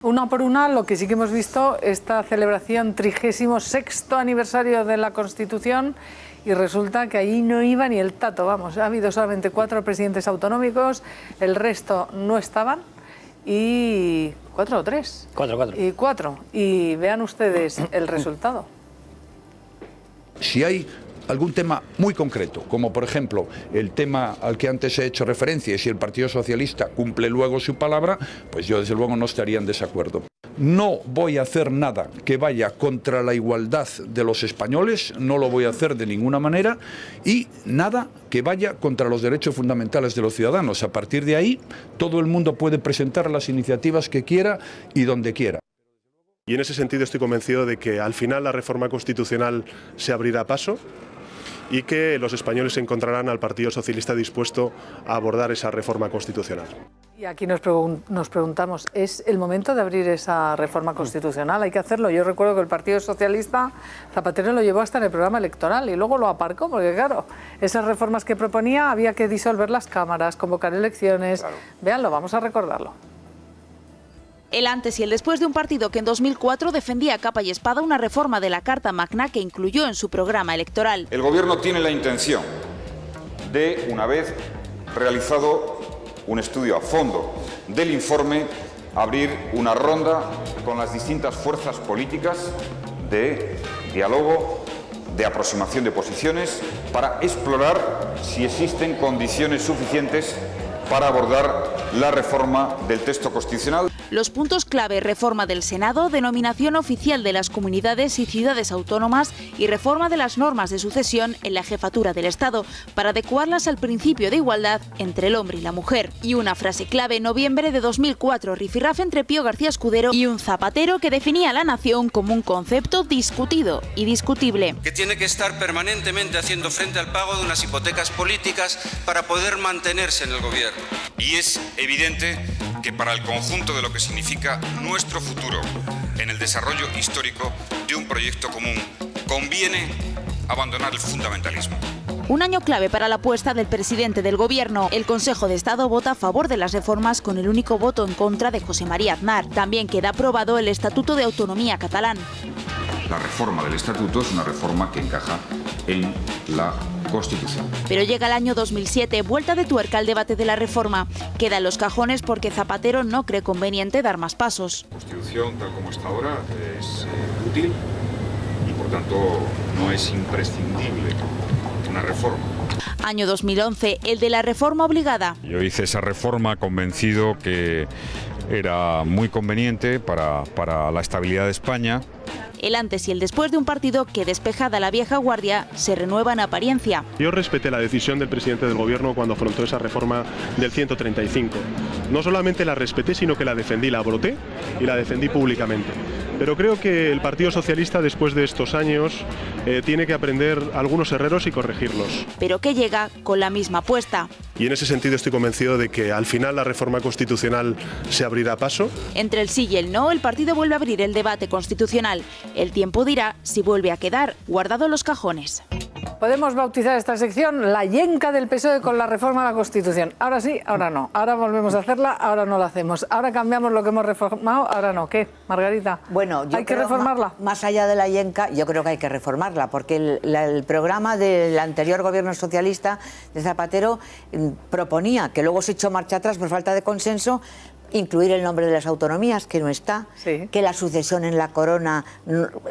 Una por una, lo que sí que hemos visto, esta celebración 36º aniversario de la Constitución, y resulta que allí no iba ni el tato, vamos, ha habido solamente 4 presidentes autonómicos, el resto no estaban, y 4 o 3. 4. Y 4, y vean ustedes el resultado. Si hay algún tema muy concreto, como por ejemplo el tema al que antes he hecho referencia, y si el Partido Socialista cumple luego su palabra, pues yo desde luego no estaría en desacuerdo. No voy a hacer nada que vaya contra la igualdad de los españoles, no lo voy a hacer de ninguna manera, y nada que vaya contra los derechos fundamentales de los ciudadanos. A partir de ahí, todo el mundo puede presentar las iniciativas que quiera y donde quiera. Y en ese sentido estoy convencido de que al final la reforma constitucional se abrirá paso y que los españoles encontrarán al Partido Socialista dispuesto a abordar esa reforma constitucional. Y aquí nos preguntamos, ¿es el momento de abrir esa reforma constitucional? Hay que hacerlo. Yo recuerdo que el Partido Socialista, Zapatero lo llevó hasta en el programa electoral y luego lo aparcó, porque claro, esas reformas que proponía había que disolver las cámaras, convocar elecciones. Claro. Véanlo, vamos a recordarlo. El antes y el después de un partido que en 2004 defendía a capa y espada una reforma de la Carta Magna que incluyó en su programa electoral. El Gobierno tiene la intención de, una vez realizado un estudio a fondo del informe, abrir una ronda con las distintas fuerzas políticas de diálogo, de aproximación de posiciones, para explorar si existen condiciones suficientes para abordar la reforma del texto constitucional. Los puntos clave: reforma del Senado, denominación oficial de las comunidades y ciudades autónomas y reforma de las normas de sucesión en la jefatura del Estado para adecuarlas al principio de igualdad entre el hombre y la mujer. Y una frase clave: noviembre de 2004, rifirrafe entre Pío García Escudero y un Zapatero que definía a la nación como un concepto discutido y discutible. Que tiene que estar permanentemente haciendo frente al pago de unas hipotecas políticas para poder mantenerse en el gobierno. Y es evidente que para el conjunto de lo que significa nuestro futuro en el desarrollo histórico de un proyecto común, conviene abandonar el fundamentalismo. Un año clave para la apuesta del presidente del Gobierno. El Consejo de Estado vota a favor de las reformas con el único voto en contra de José María Aznar. También queda aprobado el Estatuto de Autonomía catalán. La reforma del Estatuto es una reforma que encaja en la Constitución. Pero llega el año 2007, vuelta de tuerca al debate de la reforma. Queda en los cajones porque Zapatero no cree conveniente dar más pasos. La Constitución, tal como está ahora, es útil y, por tanto, no es imprescindible una reforma. Año 2011, el de la reforma obligada. Yo hice esa reforma convencido que era muy conveniente para la estabilidad de España. El antes y el después de un partido que, despejada la vieja guardia, se renueva en apariencia. Yo respeté la decisión del presidente del Gobierno cuando afrontó esa reforma del 135. No solamente la respeté, sino que la defendí, la broté y la defendí públicamente. Pero creo que el Partido Socialista, después de estos años, tiene que aprender algunos errores y corregirlos. Pero que llega con la misma apuesta. Y en ese sentido estoy convencido de que al final la reforma constitucional se abrirá paso. Entre el sí y el no, el partido vuelve a abrir el debate constitucional. El tiempo dirá si vuelve a quedar guardado en los cajones. Podemos bautizar esta sección la yenca del PSOE con la reforma a la Constitución. Ahora sí, ahora no. Ahora volvemos a hacerla, ahora no la hacemos. Ahora cambiamos lo que hemos reformado, ahora no. ¿Qué, Margarita? Bueno, yo ¿hay que reformarla? Más allá de la yenca, yo creo que hay que reformarla, porque el programa del anterior gobierno socialista de Zapatero proponía, que luego se echó marcha atrás por falta de consenso, incluir el nombre de las autonomías, que no está, sí. Que la sucesión en la corona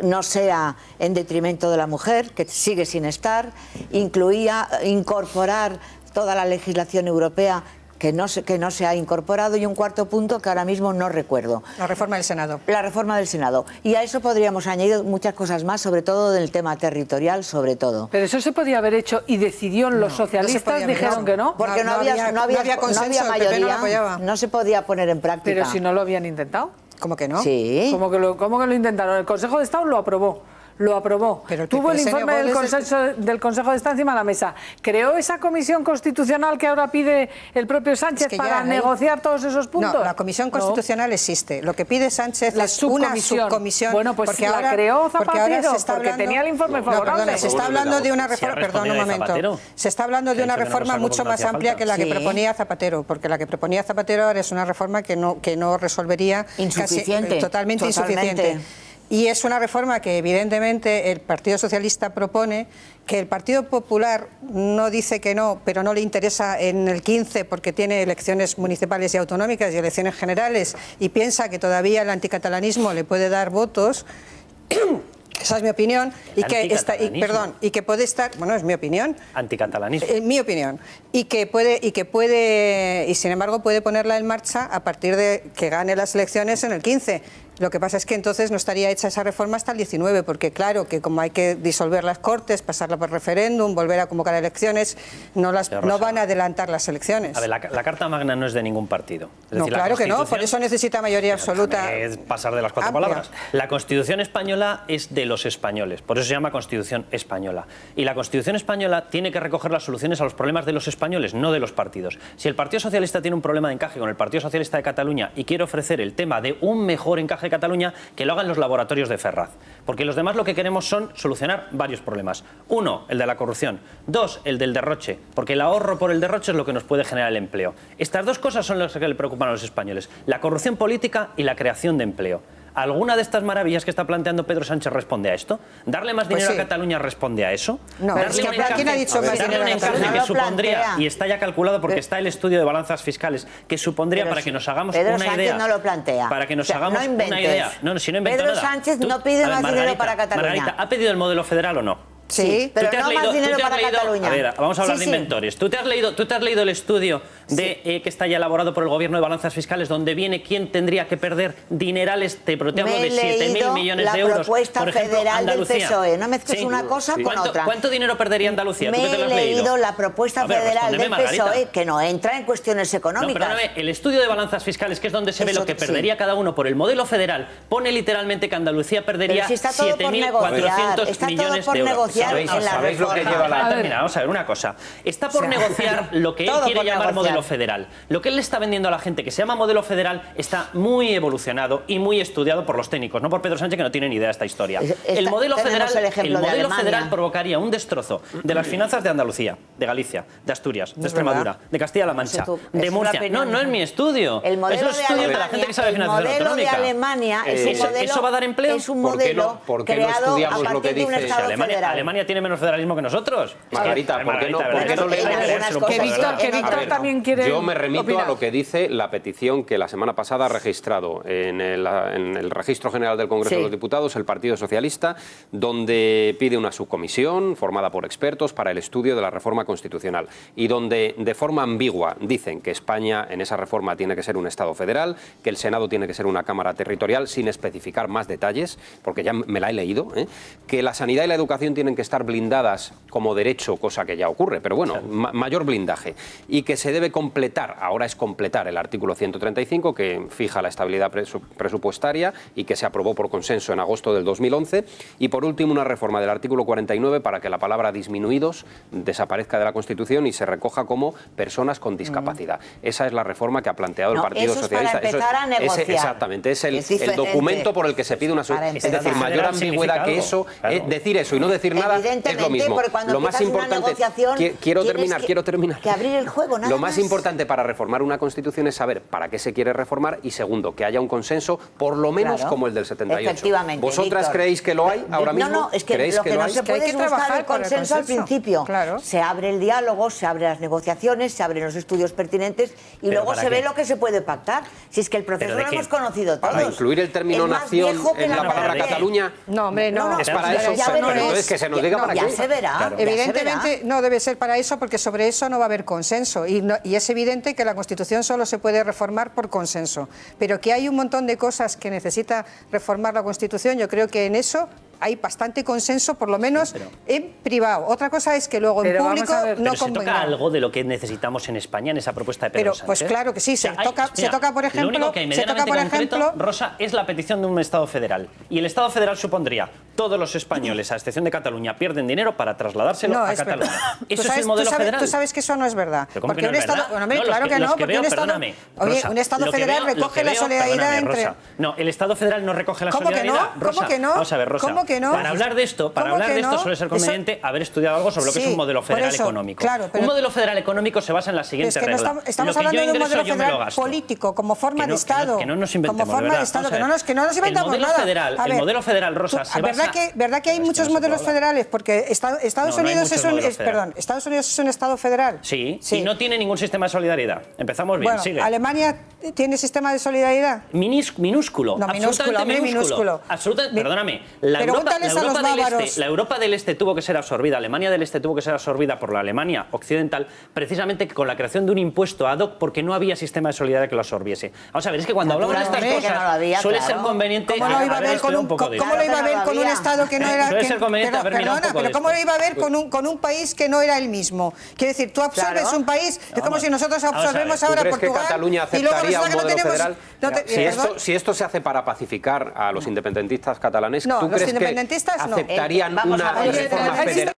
no sea en detrimento de la mujer, que sigue sin estar, incluía incorporar toda la legislación europea que no se ha incorporado, y un cuarto punto que ahora mismo no recuerdo. La reforma del Senado. La reforma del Senado. Y a eso podríamos añadir muchas cosas más, sobre todo del tema territorial, sobre todo. Pero eso se podía haber hecho y decidió los socialistas, dijeron que no. Porque no había consenso, mayoría, no se podía poner en práctica. Pero si no lo habían intentado. ¿Cómo que no? Sí. ¿Cómo que lo intentaron? El Consejo de Estado lo aprobó. lo aprobó. Pero Tuvo el informe del Consejo de Estado encima de la mesa. Creó esa comisión constitucional que ahora pide el propio Sánchez para negociar todos esos puntos. No, la comisión constitucional existe. Lo que pide Sánchez es una subcomisión. Bueno, pues porque la ahora, creó Zapatero, porque tenía el informe favorable. Perdona, se está hablando de una reforma, perdón un momento. Se está hablando de una reforma mucho más amplia que la que proponía Zapatero, porque la que proponía Zapatero ahora es una reforma que no resolvería totalmente insuficiente. Y es una reforma que evidentemente el Partido Socialista propone, que el Partido Popular no dice que no, pero no le interesa en el 15 porque tiene elecciones municipales y autonómicas y elecciones generales y piensa que todavía el anticatalanismo le puede dar votos. Esa es mi opinión y que puede estar, bueno, es mi opinión. Anticatalanismo. Mi opinión y sin embargo puede ponerla en marcha a partir de que gane las elecciones en el 15. Lo que pasa es que entonces no estaría hecha esa reforma hasta el 19, porque claro que como hay que disolver las Cortes, pasarla por referéndum, volver a convocar elecciones, no van a adelantar las elecciones. A ver, la Carta Magna no es de ningún partido. Es no, decir, claro que no, por eso necesita mayoría absoluta. Es pasar de las cuatro palabras. La Constitución española es de los españoles, por eso se llama Constitución española. Y la Constitución española tiene que recoger las soluciones a los problemas de los españoles, no de los partidos. Si el Partido Socialista tiene un problema de encaje con el Partido Socialista de Cataluña y quiere ofrecer el tema de un mejor encaje de Cataluña, que lo hagan los laboratorios de Ferraz. Porque los demás lo que queremos son solucionar varios problemas. Uno, el de la corrupción. Dos, el del derroche. Porque el ahorro por el derroche es lo que nos puede generar el empleo. Estas dos cosas son las que le preocupan a los españoles. La corrupción política y la creación de empleo. ¿Alguna de estas maravillas que está planteando Pedro Sánchez responde a esto? ¿Darle más dinero a Cataluña responde a eso? No, darle un encaje, ¿quién ha dicho más dinero a Cataluña? Que supondría, y está ya calculado porque está el estudio de balanzas fiscales, que supondría para que nos hagamos una idea. Pedro Sánchez no lo plantea. Para que nos hagamos una idea. No, si no invento Pedro nada. Sánchez no pide más dinero para Cataluña. Margarita, ¿ha pedido el modelo federal o no? Sí, pero no más dinero para Cataluña. A ver, vamos a hablar de inventores. ¿Tú te has leído el estudio que está ya elaborado por el Gobierno de Balanzas Fiscales, donde viene quién tendría que perder dinerales, te hablo de 7.000 millones de euros? La propuesta por ejemplo, federal Andalucía. del PSOE. No mezcles una cosa con otra. ¿Cuánto dinero perdería Andalucía? Me he leído la propuesta federal del PSOE, que no entra en cuestiones económicas. No, perdóname, el estudio de balanzas fiscales, que es donde se ve lo que perdería cada uno por el modelo federal, pone literalmente que Andalucía perdería 7.400 millones de euros. Está todo por negociar en la reforma. Lo que lleva vamos a ver una cosa. Está por negociar lo que él quiere llamar modelo federal. Lo que él le está vendiendo a la gente que se llama modelo federal está muy evolucionado y muy estudiado por los técnicos, no por Pedro Sánchez, que no tiene ni idea de esta historia. El modelo federal provocaría un destrozo de las finanzas de Andalucía, de Galicia, de Asturias, de Extremadura, de Castilla-La Mancha, de Murcia. No es mi estudio. El modelo de la gente que sabe financiación autonómica. El modelo de Alemania es un modelo. ¿Eso va a dar empleo? Es un modelo creado a partir de un Estado federal. Alemania tiene menos federalismo que nosotros. Margarita, ¿por qué no leemos? Que Víctor también quiere. Yo me remito a lo que dice la petición que la semana pasada ha registrado en el Registro General del Congreso de los Diputados el Partido Socialista, donde pide una subcomisión formada por expertos para el estudio de la reforma constitucional y donde de forma ambigua dicen que España en esa reforma tiene que ser un Estado federal, que el Senado tiene que ser una Cámara territorial, sin especificar más detalles, porque ya me la he leído, que la sanidad y la educación tienen que estar blindadas como derecho, cosa que ya ocurre, pero bueno, mayor blindaje, y que se debe completar, ahora es completar el artículo 135 que fija la estabilidad presupuestaria y que se aprobó por consenso en agosto del 2011, y por último una reforma del artículo 49 para que la palabra disminuidos desaparezca de la Constitución y se recoja como personas con discapacidad. Esa es la reforma que ha planteado el Partido Socialista. Para empezar a negociar. Exactamente, es el documento por el que se pide una es decir, mayor ambigüedad que eso, decir eso y no decir nada es lo mismo. Lo más importante, quiero terminar. Que abrir el juego, nada Lo más importante para reformar una Constitución es saber para qué se quiere reformar y segundo, que haya un consenso, por lo menos como el del 78. Efectivamente. ¿Vosotras Víctor, creéis que lo hay ahora mismo? No, es que lo que no se puede es buscar el consenso al principio. Claro. Se abre el diálogo, se abren las negociaciones, se abren los estudios pertinentes y luego se ve lo que se puede pactar. Si es que el proceso lo hemos conocido todos. Para incluir el término nación en la palabra Cataluña. No, hombre, no. Es para eso. Pero entonces que se nos diga para qué. Ya se verá. Evidentemente no debe ser para eso porque sobre eso no va a haber consenso y es evidente que la Constitución solo se puede reformar por consenso, pero que hay un montón de cosas que necesita reformar la Constitución, yo creo que en eso hay bastante consenso, por lo menos en privado. Otra cosa es que luego en público no se toca algo de lo que necesitamos en España en esa propuesta de Pedro Sánchez. Pues claro que sí, se toca, por ejemplo... Lo único que hay medianamente concreto, Rosa, es la petición de un Estado federal. Y el Estado federal supondría todos los españoles, a excepción de Cataluña, pierden dinero para trasladárselo a Cataluña. ¿Eso es el modelo federal? Tú sabes que eso no es verdad. Porque un Estado... Claro que no, porque un Estado federal recoge la solidaridad entre... No, el Estado federal no recoge la solidaridad. ¿Cómo que no? Vamos a ver, Rosa. ¿Cómo que no? Para hablar de esto suele ser conveniente haber estudiado algo sobre lo que es un modelo federal económico. Un modelo federal económico se basa en la siguiente regla. Estamos hablando de un modelo federal político, como forma de Estado. Que no nos inventemos, como forma de Estado, que no nos inventamos nada. El modelo federal, Rosa, se basa... ¿Verdad que hay muchos modelos federales? Porque Estados Unidos es un Estado federal. Sí, y no tiene ningún sistema de solidaridad. Empezamos bien, sigue. ¿Alemania tiene sistema de solidaridad? Minúsculo, absolutamente minúsculo. Perdóname, la Europa del Este tuvo que ser absorbida, Alemania del Este tuvo que ser absorbida por la Alemania occidental, precisamente con la creación de un impuesto ad hoc porque no había sistema de solidaridad que lo absorbiese. Vamos a ver, es que cuando hablamos de estas cosas suele ser conveniente haber estudiado un poco de esto. ¿Cómo lo iba a ver con un Estado que no era... Suele ser conveniente haber mirado un poco de esto. ¿Cómo lo iba a ver con un país que no era el mismo? Quiere decir, tú absorbes un país, es como si nosotros absorbemos ahora Portugal... ¿Tú crees que Cataluña aceptaría un modelo federal? No, si esto se hace para pacificar a los independentistas catalanes, ¿tú crees que aceptarían una reforma federal?